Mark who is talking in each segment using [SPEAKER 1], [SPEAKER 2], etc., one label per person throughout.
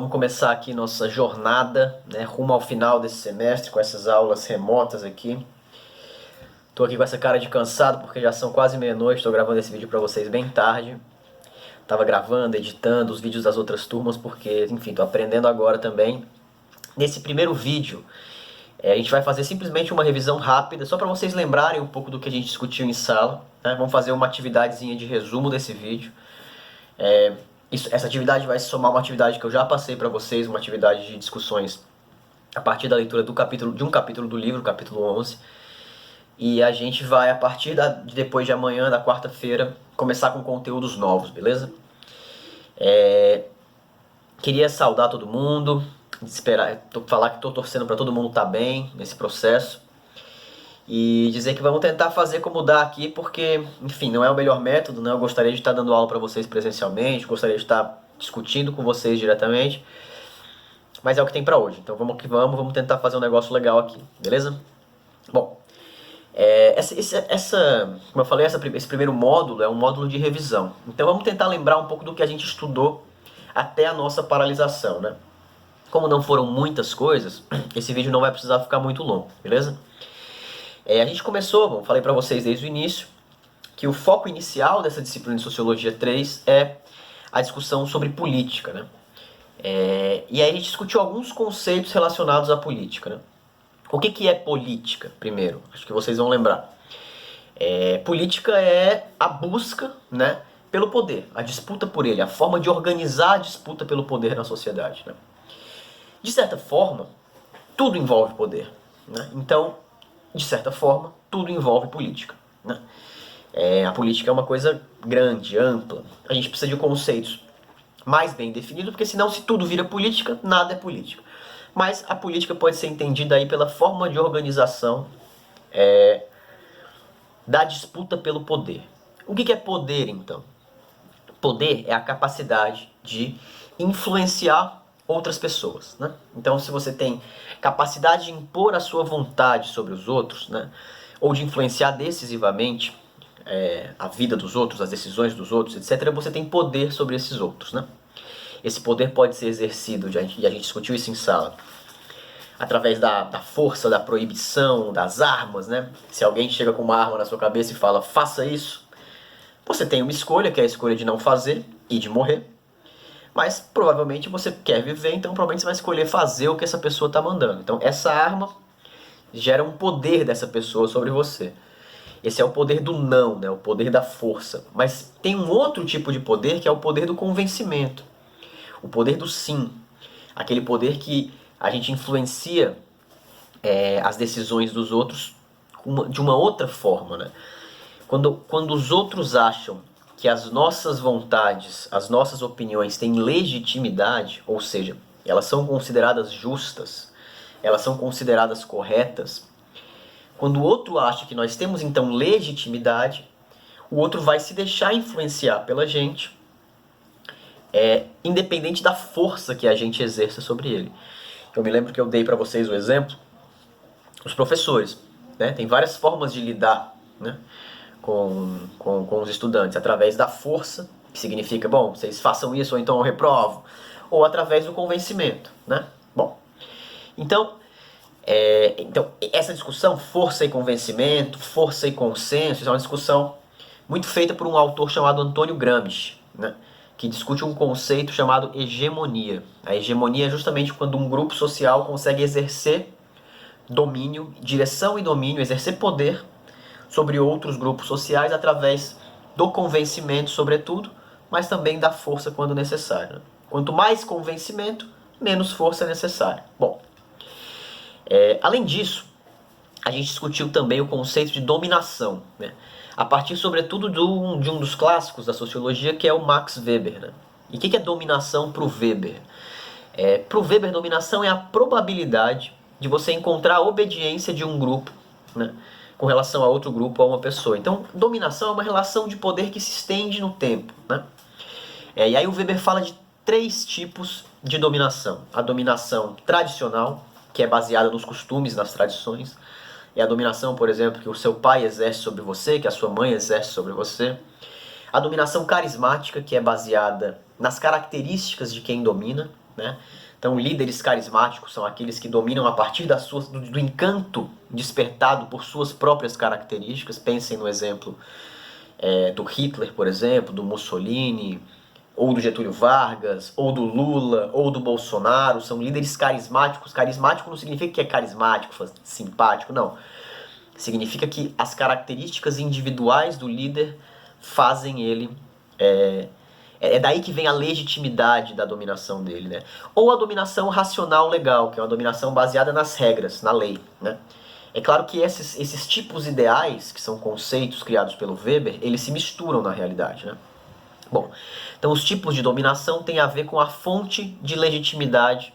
[SPEAKER 1] Vamos começar aqui nossa jornada, né, rumo ao final desse semestre com essas aulas remotas aqui. Tô aqui com essa cara de cansado porque já são quase meia-noite, tô gravando esse vídeo pra vocês bem tarde. Tava gravando, editando os vídeos das outras turmas porque, enfim, tô aprendendo agora também. Nesse primeiro vídeo, a gente vai fazer simplesmente uma revisão rápida, só para vocês lembrarem um pouco do que a gente discutiu em sala, né? Vamos fazer uma atividadezinha de resumo desse vídeo. Essa atividade vai se somar a uma atividade que eu já passei para vocês, uma atividade de discussões a partir da leitura de um capítulo do livro, capítulo 11. E a gente vai, a partir de depois de amanhã, da quarta-feira, começar com conteúdos novos, beleza? Queria saudar todo mundo, falar que estou torcendo para todo mundo estar bem nesse processo. E dizer que vamos tentar fazer como dá aqui, porque, enfim, não é o melhor método, né? Eu gostaria de estar dando aula para vocês presencialmente, gostaria de estar discutindo com vocês diretamente, mas é o que tem para hoje. Então vamos que vamos tentar fazer um negócio legal aqui, beleza? Bom, como eu falei, esse primeiro módulo é um módulo de revisão. Então vamos tentar lembrar um pouco do que a gente estudou até a nossa paralisação, né? Como não foram muitas coisas, esse vídeo não vai precisar ficar muito longo, beleza? A gente começou, falei para vocês desde o início, que o foco inicial dessa disciplina de Sociologia 3 é a discussão sobre política, né? E aí a gente discutiu alguns conceitos relacionados à política, né? O que é política, primeiro? Acho que vocês vão lembrar. Política é a busca, né, pelo poder, a disputa por ele, a forma de organizar a disputa pelo poder na sociedade, né? De certa forma, tudo envolve poder, né? Então, de certa forma, tudo envolve política, né? A política é uma coisa grande, ampla. A gente precisa de conceitos mais bem definidos, porque senão, se tudo vira política, nada é política. Mas a política pode ser entendida aí pela forma de organização da disputa pelo poder. O que é poder, então? Poder é a capacidade de influenciar outras pessoas, né? Então, se você tem capacidade de impor a sua vontade sobre os outros, né, ou de influenciar decisivamente a vida dos outros, as decisões dos outros, etc., você tem poder sobre esses outros, né? Esse poder pode ser exercido, e a gente discutiu isso em sala, através da força, da proibição, das armas, né? Se alguém chega com uma arma na sua cabeça e fala, faça isso, você tem uma escolha, que é a escolha de não fazer e de morrer. Mas provavelmente você quer viver, então provavelmente você vai escolher fazer o que essa pessoa está mandando. Então essa arma gera um poder dessa pessoa sobre você. Esse é o poder do não, né? O poder da força. Mas tem um outro tipo de poder que é o poder do convencimento. O poder do sim. Aquele poder que a gente influencia as decisões dos outros de uma outra forma, né? Quando os outros acham que as nossas vontades, as nossas opiniões têm legitimidade, ou seja, elas são consideradas justas, elas são consideradas corretas, quando o outro acha que nós temos então legitimidade, o outro vai se deixar influenciar pela gente, independente da força que a gente exerça sobre ele. Eu me lembro que eu dei para vocês o exemplo, os professores, né? Tem várias formas de lidar, né, com os estudantes, através da força, que significa, bom, vocês façam isso ou então eu reprovo, ou através do convencimento, né? Bom, então essa discussão, força e convencimento, força e consenso, é uma discussão muito feita por um autor chamado Antônio Gramsci, né, que discute um conceito chamado hegemonia. A hegemonia é justamente quando um grupo social consegue exercer domínio, direção e domínio, exercer poder sobre outros grupos sociais através do convencimento, sobretudo, mas também da força quando necessário. Quanto mais convencimento, menos força é necessária. Bom, além disso, a gente discutiu também o conceito de dominação, né, a partir, sobretudo, de um dos clássicos da sociologia, que é o Max Weber, né? E o que é dominação para o Weber? Para o Weber, dominação é a probabilidade de você encontrar a obediência de um grupo, né, com relação a outro grupo ou a uma pessoa. Então, dominação é uma relação de poder que se estende no tempo, né? E aí o Weber fala de 3 tipos de dominação. A dominação tradicional, que é baseada nos costumes, nas tradições. É a dominação, por exemplo, que o seu pai exerce sobre você, que a sua mãe exerce sobre você. A dominação carismática, que é baseada nas características de quem domina. né? Então, líderes carismáticos são aqueles que dominam a partir do encanto despertado por suas próprias características. Pensem no exemplo do Hitler, por exemplo, do Mussolini, ou do Getúlio Vargas, ou do Lula, ou do Bolsonaro. São líderes carismáticos. Carismático não significa que é carismático, simpático, não. Significa que as características individuais do líder fazem ele... É daí que vem a legitimidade da dominação dele, né? Ou a dominação racional legal, que é uma dominação baseada nas regras, na lei, né? É claro que esses tipos ideais, que são conceitos criados pelo Weber, eles se misturam na realidade, né? Bom, então os tipos de dominação têm a ver com a fonte de legitimidade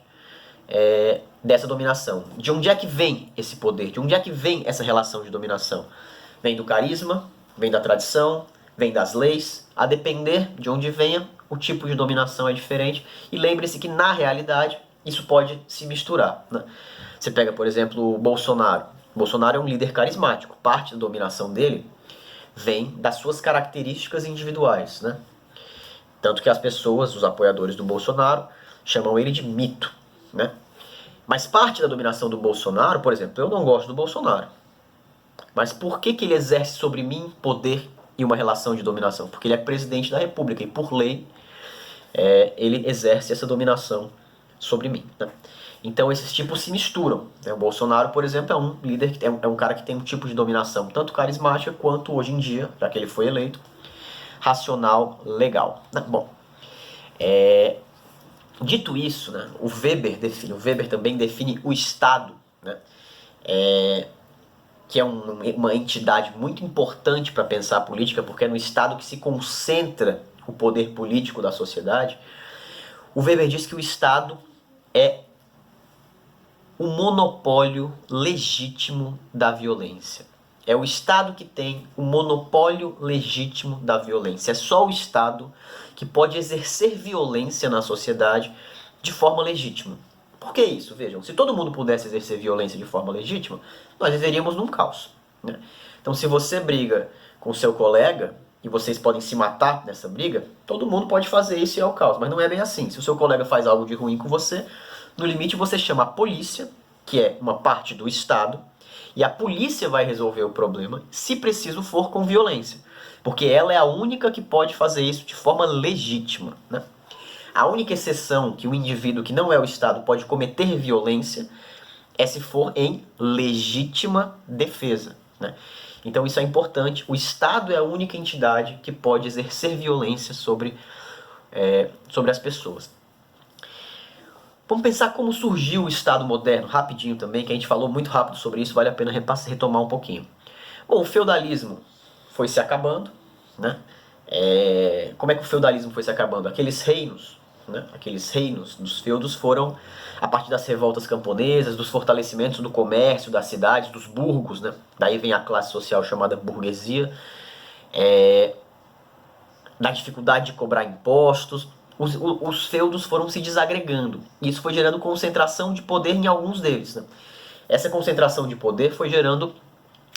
[SPEAKER 1] dessa dominação. De onde é que vem esse poder? De onde é que vem essa relação de dominação? Vem do carisma, vem da tradição, vem das leis. A depender de onde venha, o tipo de dominação é diferente. E lembre-se que, na realidade, isso pode se misturar, né? Você pega, por exemplo, o Bolsonaro. Bolsonaro é um líder carismático. Parte da dominação dele vem das suas características individuais, né? Tanto que as pessoas, os apoiadores do Bolsonaro, chamam ele de mito, né? Mas parte da dominação do Bolsonaro, por exemplo, eu não gosto do Bolsonaro. Mas por que ele exerce sobre mim poder e uma relação de dominação? Porque ele é presidente da República e, por lei, ele exerce essa dominação sobre mim, né? Então esses tipos se misturam, né? O Bolsonaro, por exemplo, é um líder, é um cara que tem um tipo de dominação tanto carismática quanto, hoje em dia, já que ele foi eleito, racional, legal, né? Bom, dito isso, né, o Weber também define o Estado, né, que é uma entidade muito importante para pensar a política, porque é no Estado que se concentra o poder político da sociedade. O Weber diz que o Estado é o monopólio legítimo da violência. É o Estado que tem o monopólio legítimo da violência. É só o Estado que pode exercer violência na sociedade de forma legítima. Por que isso? Vejam, se todo mundo pudesse exercer violência de forma legítima, nós viveríamos num caos, né? Então, se você briga com seu colega e vocês podem se matar nessa briga, todo mundo pode fazer isso e é o caos. Mas não é bem assim. Se o seu colega faz algo de ruim com você, no limite você chama a polícia, que é uma parte do Estado, e a polícia vai resolver o problema, se preciso for, com violência. Porque ela é a única que pode fazer isso de forma legítima, né? A única exceção que o indivíduo que não é o Estado pode cometer violência é se for em legítima defesa, né? Então isso é importante. O Estado é a única entidade que pode exercer violência sobre as pessoas. Vamos pensar como surgiu o Estado moderno, rapidinho também, que a gente falou muito rápido sobre isso, vale a pena retomar um pouquinho. Bom, o feudalismo foi se acabando, né? Como é que o feudalismo foi se acabando? Aqueles reinos, né? Aqueles reinos dos feudos foram, a partir das revoltas camponesas, dos fortalecimentos do comércio, das cidades, dos burgos, né? Daí vem a classe social chamada burguesia, da dificuldade de cobrar impostos. Os feudos foram se desagregando. E isso foi gerando concentração de poder em alguns deles, né? Essa concentração de poder foi gerando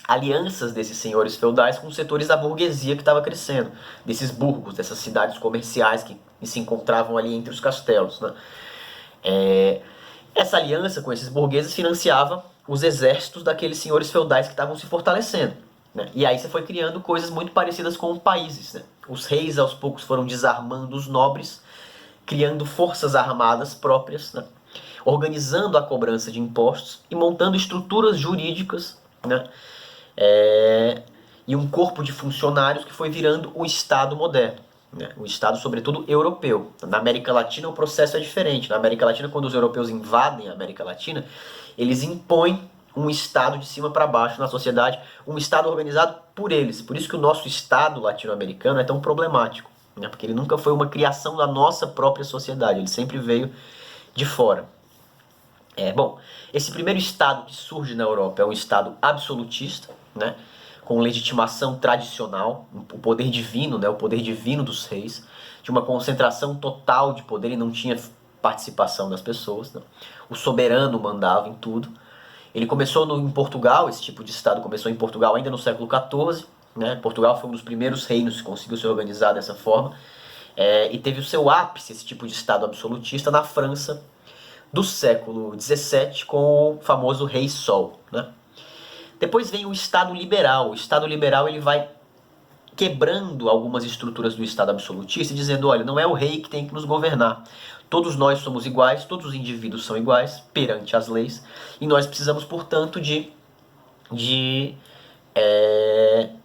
[SPEAKER 1] alianças desses senhores feudais com setores da burguesia que estava crescendo, desses burgos, dessas cidades comerciais que se encontravam ali entre os castelos, né? Essa aliança com esses burgueses financiava os exércitos daqueles senhores feudais que estavam se fortalecendo, né? E aí você foi criando coisas muito parecidas com países, né? Os reis aos poucos foram desarmando os nobres, criando forças armadas próprias, né? Organizando a cobrança de impostos e montando estruturas jurídicas, né? E um corpo de funcionários que foi virando o Estado moderno, né? O Estado, sobretudo, europeu. Na América Latina o processo é diferente. Na América Latina, quando os europeus invadem a América Latina, eles impõem um Estado de cima para baixo na sociedade, um Estado organizado por eles. Por isso que o nosso Estado latino-americano é tão problemático, né? Porque ele nunca foi uma criação da nossa própria sociedade, ele sempre veio de fora. Bom, esse primeiro Estado que surge na Europa é um Estado absolutista, né? Com legitimação tradicional, o poder divino, né? O poder divino dos reis, de uma concentração total de poder e não tinha participação das pessoas, né? O soberano mandava em tudo. Ele começou em Portugal, esse tipo de Estado começou em Portugal ainda no século XIV, né? Portugal foi um dos primeiros reinos que conseguiu se organizar dessa forma. E teve o seu ápice, esse tipo de Estado absolutista, na França do século XVII, com o famoso Rei Sol, né? Depois vem o Estado liberal. O Estado liberal ele vai quebrando algumas estruturas do Estado absolutista e dizendo, olha, não é o rei que tem que nos governar. Todos nós somos iguais, todos os indivíduos são iguais perante as leis, e nós precisamos, portanto, de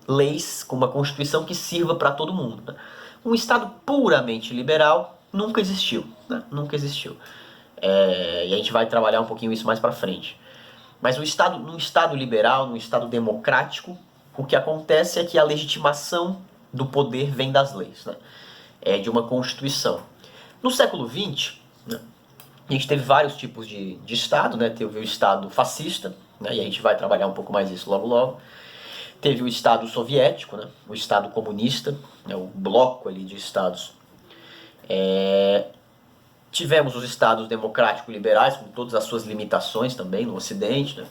[SPEAKER 1] leis com uma constituição que sirva para todo mundo. Né? Um Estado puramente liberal nunca existiu. Né? Nunca existiu. E a gente vai trabalhar um pouquinho isso mais para frente. Mas num Estado liberal, num Estado democrático, o que acontece é que a legitimação do poder vem das leis, né? De uma Constituição. No século XX, né, a gente teve vários tipos de Estado, né? Teve o Estado fascista, né, e a gente vai trabalhar um pouco mais isso logo logo. Teve o Estado soviético, né, o Estado comunista, né, o bloco ali de Estados. Tivemos os Estados democrático-liberais, com todas as suas limitações também no Ocidente, né?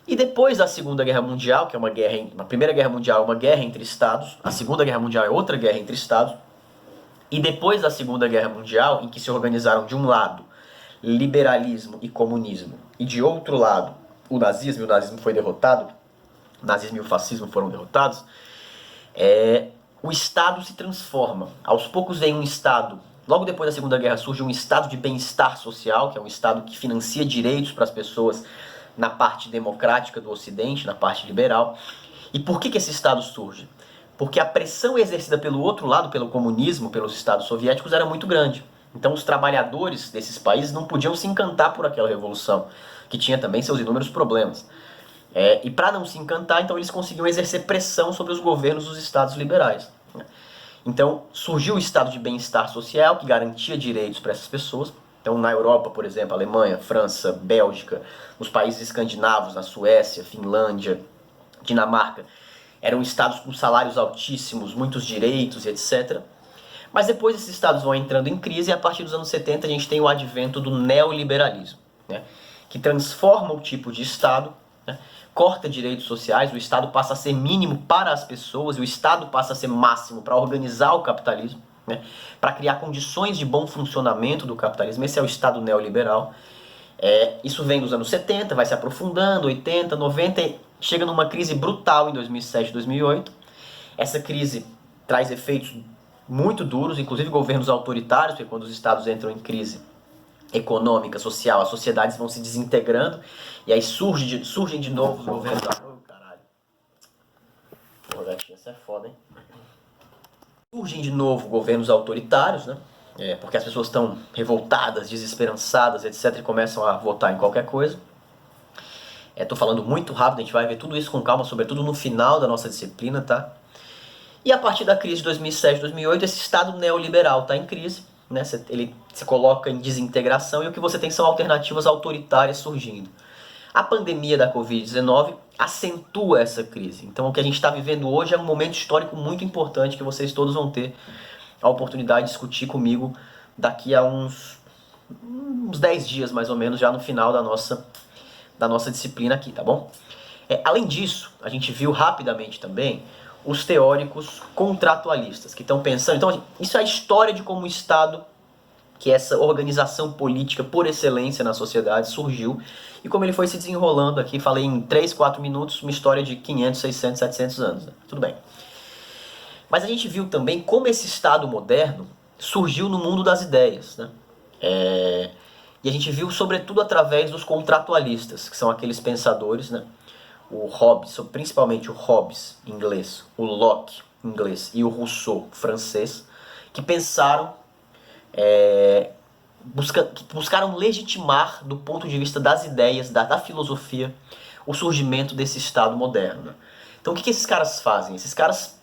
[SPEAKER 1] E depois da Segunda Guerra Mundial, que é uma guerra, a Primeira Guerra Mundial é uma guerra entre Estados, a Segunda Guerra Mundial é outra guerra entre Estados, e depois da Segunda Guerra Mundial, em que se organizaram de um lado liberalismo e comunismo, e de outro lado o nazismo foi derrotado, o nazismo e o fascismo foram derrotados, o Estado se transforma. Aos poucos vem um Estado, logo depois da Segunda Guerra surge um Estado de bem-estar social, que é um Estado que financia direitos para as pessoas na parte democrática do Ocidente, na parte liberal. E por que esse Estado surge? Porque a pressão exercida pelo outro lado, pelo comunismo, pelos Estados soviéticos, era muito grande. Então os trabalhadores desses países não podiam se encantar por aquela revolução, que tinha também seus inúmeros problemas. E para não se encantar, então eles conseguiam exercer pressão sobre os governos dos Estados liberais. Então surgiu o Estado de bem-estar social, que garantia direitos para essas pessoas. Então, na Europa, por exemplo, Alemanha, França, Bélgica, os países escandinavos, na Suécia, Finlândia, Dinamarca, eram estados com salários altíssimos, muitos direitos e etc. Mas depois esses estados vão entrando em crise e a partir dos anos 70 a gente tem o advento do neoliberalismo, né, que transforma o tipo de Estado, né, corta direitos sociais, o Estado passa a ser mínimo para as pessoas e o Estado passa a ser máximo para organizar o capitalismo, né, para criar condições de bom funcionamento do capitalismo. Esse é o Estado neoliberal. Isso vem dos anos 70, vai se aprofundando, 80, 90, chega numa crise brutal em 2007, 2008. Essa crise traz efeitos muito duros, inclusive governos autoritários, porque quando os estados entram em crise econômica, social, as sociedades vão se desintegrando, e aí surgem de novo os governos... Caralho. Pô, gatinha, isso é foda, hein? Surgem de novo governos autoritários, né? Porque as pessoas estão revoltadas, desesperançadas, etc. e começam a votar em qualquer coisa. Estou falando muito rápido, a gente vai ver tudo isso com calma, sobretudo no final da nossa disciplina, tá? E a partir da crise de 2007, 2008, esse Estado neoliberal está em crise, né? Ele se coloca em desintegração e o que você tem são alternativas autoritárias surgindo. A pandemia da Covid-19 acentua essa crise. Então o que a gente está vivendo hoje é um momento histórico muito importante que vocês todos vão ter a oportunidade de discutir comigo daqui a uns 10 dias, mais ou menos, já no final da nossa disciplina aqui, tá bom? Além disso, a gente viu rapidamente também os teóricos contratualistas, que estão pensando... Então, isso é a história de como o Estado, que é essa organização política por excelência na sociedade, surgiu e como ele foi se desenrolando aqui. Falei em 3, 4 minutos, uma história de 500, 600, 700 anos. Né? Tudo bem. Mas a gente viu também como esse Estado moderno surgiu no mundo das ideias. Né? E a gente viu sobretudo através dos contratualistas, que são aqueles pensadores, né? O Hobbes, principalmente o Hobbes, inglês, o Locke, inglês, e o Rousseau, francês, que pensaram, que buscaram legitimar, do ponto de vista das ideias, da filosofia, o surgimento desse Estado moderno. Então o que esses caras fazem? Esses caras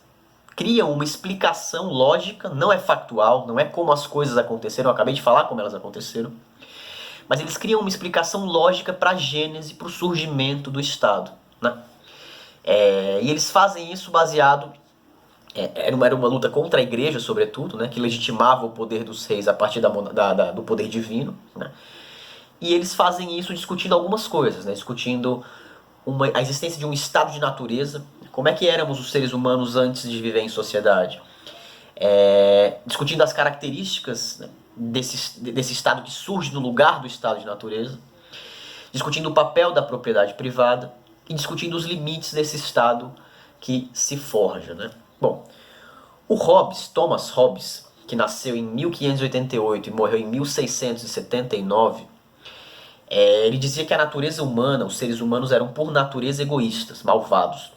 [SPEAKER 1] criam uma explicação lógica, não é factual, não é como as coisas aconteceram, eu acabei de falar como elas aconteceram, mas eles criam uma explicação lógica para a gênese, para o surgimento do Estado. Né? E eles fazem isso baseado... Era uma luta contra a igreja, sobretudo, né? Que legitimava o poder dos reis a partir do poder divino. Né? E eles fazem isso discutindo algumas coisas, né? Discutindo a existência de um estado de natureza. Como é que éramos os seres humanos antes de viver em sociedade? discutindo as características, né, desse estado que surge no lugar do estado de natureza, discutindo o papel da propriedade privada e discutindo os limites desse estado que se forja, né? Bom, o Hobbes, Thomas Hobbes, que nasceu em 1588 e morreu em 1679, ele dizia que a natureza humana, os seres humanos eram por natureza egoístas, malvados,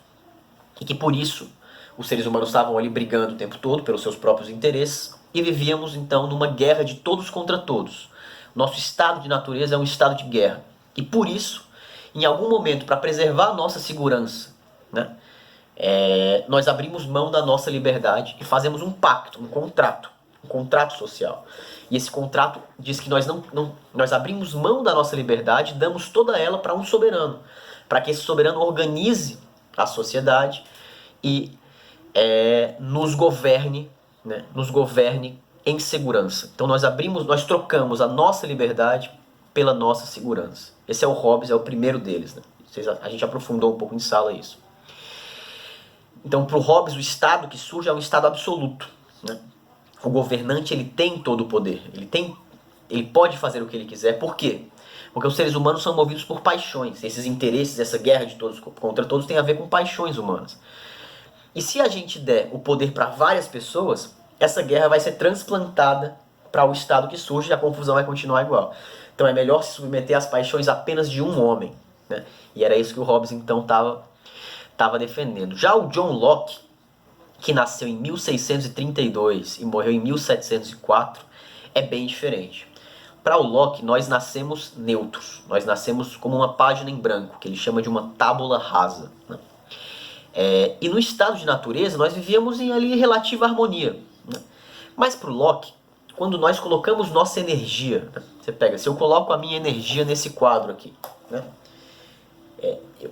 [SPEAKER 1] e que por isso os seres humanos estavam ali brigando o tempo todo pelos seus próprios interesses e vivíamos então numa guerra de todos contra todos. Nosso estado de natureza é um estado de guerra e por isso, em algum momento, para preservar a nossa segurança, né, nós abrimos mão da nossa liberdade e fazemos um pacto, um contrato social. E esse contrato diz que nós abrimos mão da nossa liberdade e damos toda ela para um soberano, para que esse soberano organize a sociedade e nos governe, né, nos governe em segurança. Então nós trocamos a nossa liberdade pela nossa segurança. Esse é o Hobbes, é o primeiro deles, né? A gente aprofundou um pouco em sala isso. Então, para o Hobbes, o Estado que surge é um Estado absoluto, né? O governante, ele tem todo o poder, ele pode fazer o que ele quiser. Por quê? Porque os seres humanos são movidos por paixões. Esses interesses, essa guerra de todos contra todos tem a ver com paixões humanas. E se a gente der o poder para várias pessoas, essa guerra vai ser transplantada para o Estado que surge e a confusão vai continuar igual. Então é melhor se submeter às paixões apenas de um homem, né? E era isso que o Hobbes então estava defendendo. Já o John Locke, que nasceu em 1632 e morreu em 1704, é bem diferente. Para o Locke, nós nascemos neutros, nós nascemos como uma página em branco, que ele chama de uma tábula rasa, né? E no estado de natureza nós vivíamos em ali relativa harmonia, né? Mas para o Locke, quando nós colocamos nossa energia, né? Você pega, se eu coloco a minha energia nesse quadro aqui, né?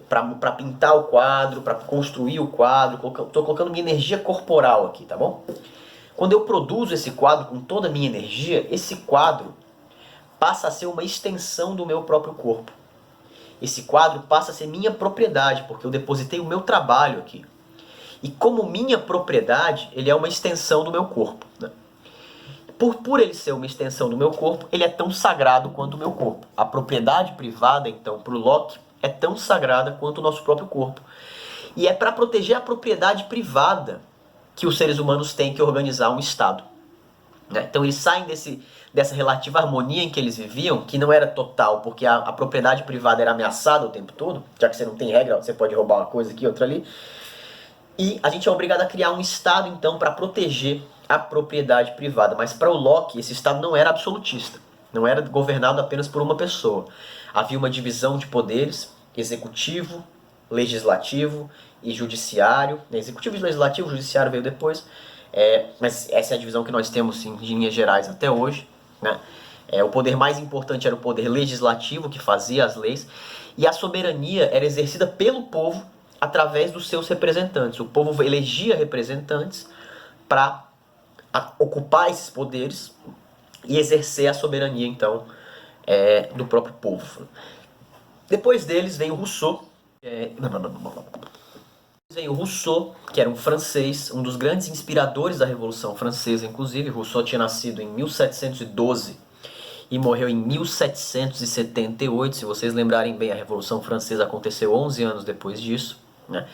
[SPEAKER 1] Para pintar o quadro, para construir o quadro, estou colocando minha energia corporal aqui, tá bom? Quando eu produzo esse quadro com toda a minha energia, esse quadro passa a ser uma extensão do meu próprio corpo. Esse quadro passa a ser minha propriedade, porque eu depositei o meu trabalho aqui. E como minha propriedade, ele é uma extensão do meu corpo, né? Por ele ser uma extensão do meu corpo, ele é tão sagrado quanto o meu corpo. A propriedade privada, então, para o Locke, é tão sagrada quanto o nosso próprio corpo. E é para proteger a propriedade privada que os seres humanos têm que organizar um Estado, né? Então eles saem dessa relativa harmonia em que eles viviam, que não era total, porque a propriedade privada era ameaçada o tempo todo, já que você não tem regra, você pode roubar uma coisa aqui, outra ali. E a gente é obrigado a criar um Estado, então, para proteger a propriedade privada. Mas para o Locke, esse Estado não era absolutista, não era governado apenas por uma pessoa. Havia uma divisão de poderes, executivo, legislativo e judiciário. Executivo e legislativo, judiciário veio depois. Mas essa é a divisão que nós temos em linhas gerais até hoje, né? O poder mais importante era o poder legislativo, que fazia as leis, e a soberania era exercida pelo povo através dos seus representantes. O povo elegia representantes para ocupar esses poderes e exercer a soberania, então, do próprio povo. Depois deles vem o Rousseau. Vem o Rousseau, que era um francês, um dos grandes inspiradores da Revolução Francesa, inclusive. Rousseau tinha nascido em 1712 e morreu em 1778. Se vocês lembrarem bem, a Revolução Francesa aconteceu 11 anos depois disso, né?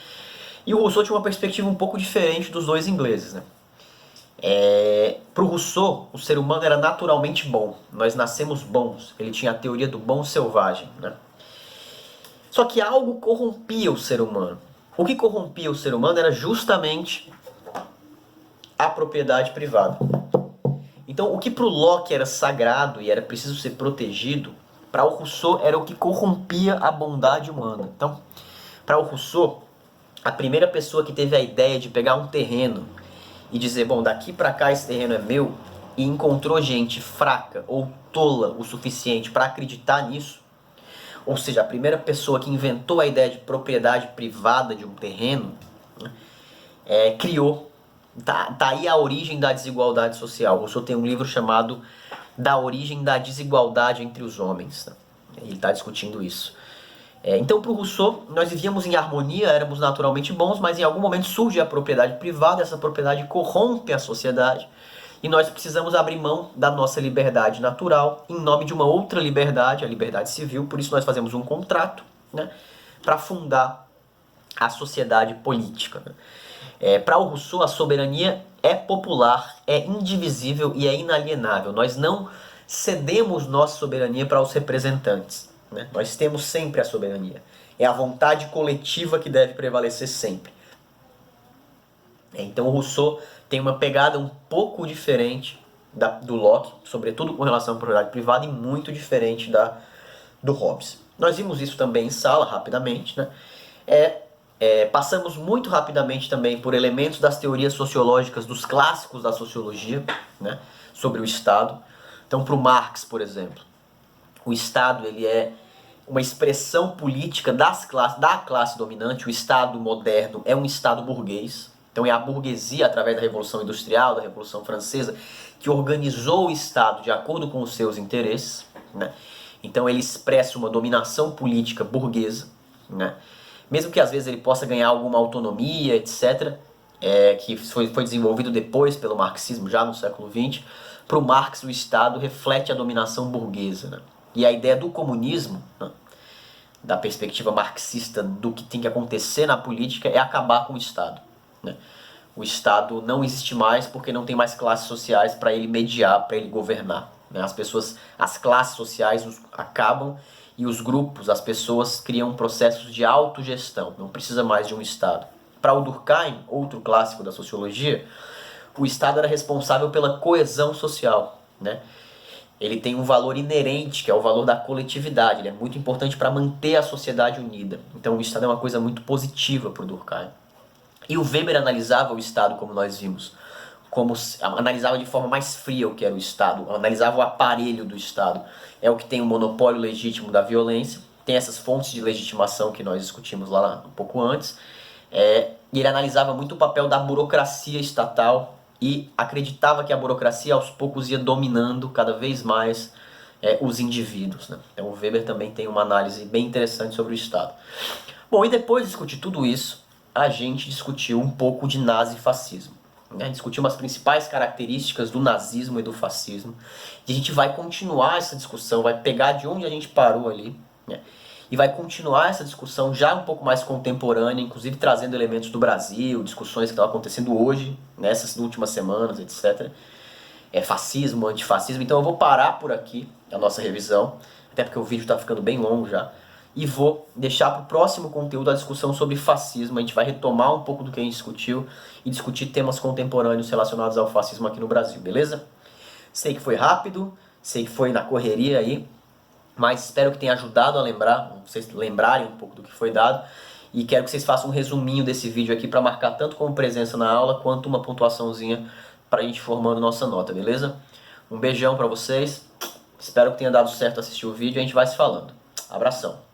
[SPEAKER 1] E o Rousseau tinha uma perspectiva um pouco diferente dos dois ingleses, né? Para o Rousseau, o ser humano era naturalmente bom. Nós nascemos bons. Ele tinha a teoria do bom selvagem, né? Só que algo corrompia o ser humano. O que corrompia o ser humano era justamente a propriedade privada. Então, o que para o Locke era sagrado e era preciso ser protegido, para o Rousseau era o que corrompia a bondade humana. Então, para o Rousseau, a primeira pessoa que teve a ideia de pegar um terreno e dizer, bom, daqui para cá esse terreno é meu, e encontrou gente fraca ou tola o suficiente para acreditar nisso, ou seja, a primeira pessoa que inventou a ideia de propriedade privada de um terreno, né, criou. Tá aí a origem da desigualdade social. O Rousseau tem um livro chamado Da Origem da Desigualdade entre os Homens, né? Ele está discutindo isso. Então, para o Rousseau, nós vivíamos em harmonia, éramos naturalmente bons, mas em algum momento surge a propriedade privada, essa propriedade corrompe a sociedade, e nós precisamos abrir mão da nossa liberdade natural em nome de uma outra liberdade, a liberdade civil. Por isso nós fazemos um contrato, né, para fundar a sociedade política. Né? Para o Rousseau, a soberania é popular, é indivisível e é inalienável. Nós não cedemos nossa soberania para os representantes. Né? Nós temos sempre a soberania. É a vontade coletiva que deve prevalecer sempre. Então o Rousseau tem uma pegada um pouco diferente do Locke, sobretudo com relação à propriedade privada, e muito diferente do Hobbes. Nós vimos isso também em sala, rapidamente. Né? Passamos muito rapidamente também por elementos das teorias sociológicas dos clássicos da sociologia, né, sobre o Estado. Então, para o Marx, por exemplo, o Estado ele é uma expressão política da classe dominante. O Estado moderno é um Estado burguês. Então é a burguesia, através da Revolução Industrial, da Revolução Francesa, que organizou o Estado de acordo com os seus interesses. Né? Então ele expressa uma dominação política burguesa, né? Mesmo que às vezes ele possa ganhar alguma autonomia, etc., que foi desenvolvido depois pelo marxismo, já no século XX. Para o Marx, o Estado reflete a dominação burguesa. Né? E a ideia do comunismo, né, da perspectiva marxista do que tem que acontecer na política, é acabar com o Estado. Né? O Estado não existe mais porque não tem mais classes sociais para ele mediar, para ele governar. Né? As classes sociais acabam e os grupos, as pessoas criam processos de autogestão. Não precisa mais de um Estado. Para o Durkheim, outro clássico da sociologia, o Estado era responsável pela coesão social. Né? Ele tem um valor inerente, que é o valor da coletividade. Ele é muito importante para manter a sociedade unida. Então o Estado é uma coisa muito positiva para o Durkheim. E o Weber analisava o Estado, como nós vimos, analisava de forma mais fria o que era o Estado, analisava o aparelho do Estado. É o que tem o monopólio legítimo da violência, tem essas fontes de legitimação que nós discutimos lá um pouco antes, e ele analisava muito o papel da burocracia estatal e acreditava que a burocracia aos poucos ia dominando cada vez mais os indivíduos. Né? Então o Weber também tem uma análise bem interessante sobre o Estado. Bom, e depois de discutir tudo isso, a gente discutiu um pouco de nazifascismo. Né? Discutiu umas principais características do nazismo e do fascismo. E a gente vai continuar essa discussão, vai pegar de onde a gente parou ali, né? E vai continuar essa discussão já um pouco mais contemporânea, inclusive trazendo elementos do Brasil, discussões que estão acontecendo hoje, nessas últimas semanas, etc. Fascismo, antifascismo. Então eu vou parar por aqui a nossa revisão, até porque o vídeo está ficando bem longo já. E vou deixar para o próximo conteúdo a discussão sobre fascismo. A gente vai retomar um pouco do que a gente discutiu e discutir temas contemporâneos relacionados ao fascismo aqui no Brasil, beleza? Sei que foi rápido, sei que foi na correria aí, mas espero que tenha ajudado a lembrar, vocês lembrarem um pouco do que foi dado. E quero que vocês façam um resuminho desse vídeo aqui para marcar tanto como presença na aula quanto uma pontuaçãozinha para a gente formando nossa nota, beleza? Um beijão para vocês, espero que tenha dado certo assistir o vídeo e a gente vai se falando. Abração!